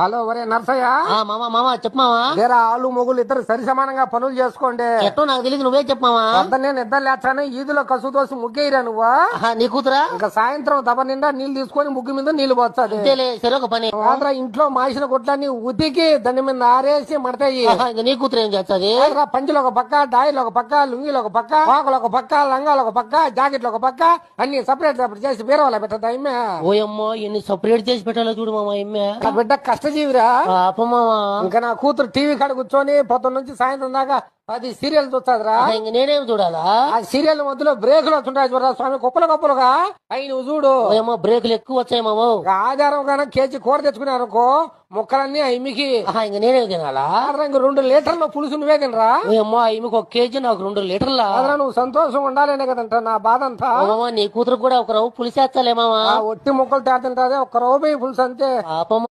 Hello ఒరే నర్సయ్య, మామ చెప్పమావా. వేరే ఆలు మొగులు ఇద్దరు సరి సమానంగా పనులు చేసుకోండి. ఎట్టో నాకు తెలియదు, నువ్వే చెప్పమావా. పొద్దున్నే నిద్ర లేచాను, ఈదులో కసు దోసి ముగ్గేయరా నువ్వు. నీ కూతురా? ఇంకా సాయంత్రం దబ నిండా నీళ్లు తీసుకొని ముగ్గు మీద నీళ్లు పోతుంది. సరే ఒక పని. ఆంధ్ర ఇంట్లో మాసిన గుడ్లన్నీ ఉతికి దాని మీద ఆరేసి మడతాయి. ఇంకా నీ కూతురు ఏం చేస్తుంది? పంచులు ఒక పక్క, డాయిలు ఒక పక్క, లుంగీలు ఒక పక్క, పాకలు ఒక పక్క, లంగాలు ఒక పక్క, జాకెట్లు ఒక పక్క, అన్ని సపరేట్ సపరేట్ చేసి బీరవాళ్ళ పెట్టదా ఇమ్మే. ఓయమ్మో, ఎన్ని సపరేట్ చేసి పెట్టాలో చూడు మామ. ఇమ్మే నా బిడ్డ కష్టజీవిరా. పాపమావా. ఇంకా నా కూతురు టీవీ కాడ కూర్చొని పొద్దున్న నుంచి సాయంత్రం దాకా అది సీరియల్ చూస్తాదిరా. ఇంక నేనేం చూడాలా? ఆ సీరియల్ మధ్యలో బ్రేకులు వస్తుంటాయి చూడరా స్వామి, కుప్పలు కుప్పలుగా అవి నువ్వు చూడు. ఓయమ్మో, బ్రేకులు ఎక్కువ వచ్చాయి మామ. ఆధారం గానే కేజీ కూర తెచ్చుకున్నారనుకో, ముక్కలన్నీ అమ్మికి. ఇంక నేనేం తినాలా? ఇంక 2 లీటర్ల పులుసు నువ్వే తినరా. ఓయమ్మో, ఈమెకు 1 కేజీ, నాకు 2 లీటర్లా. అదరా నువ్వు సంతోషం ఉండాలనే కదంట నా బాధ అంతా. నీ కూతురు కూడా ఒక రవ్వు పులిసేస్తాలే మామ. ఒట్టి ముక్కలు తేతుంటాదే, 1 రూపాయి పులుసు అంతే. పాపం.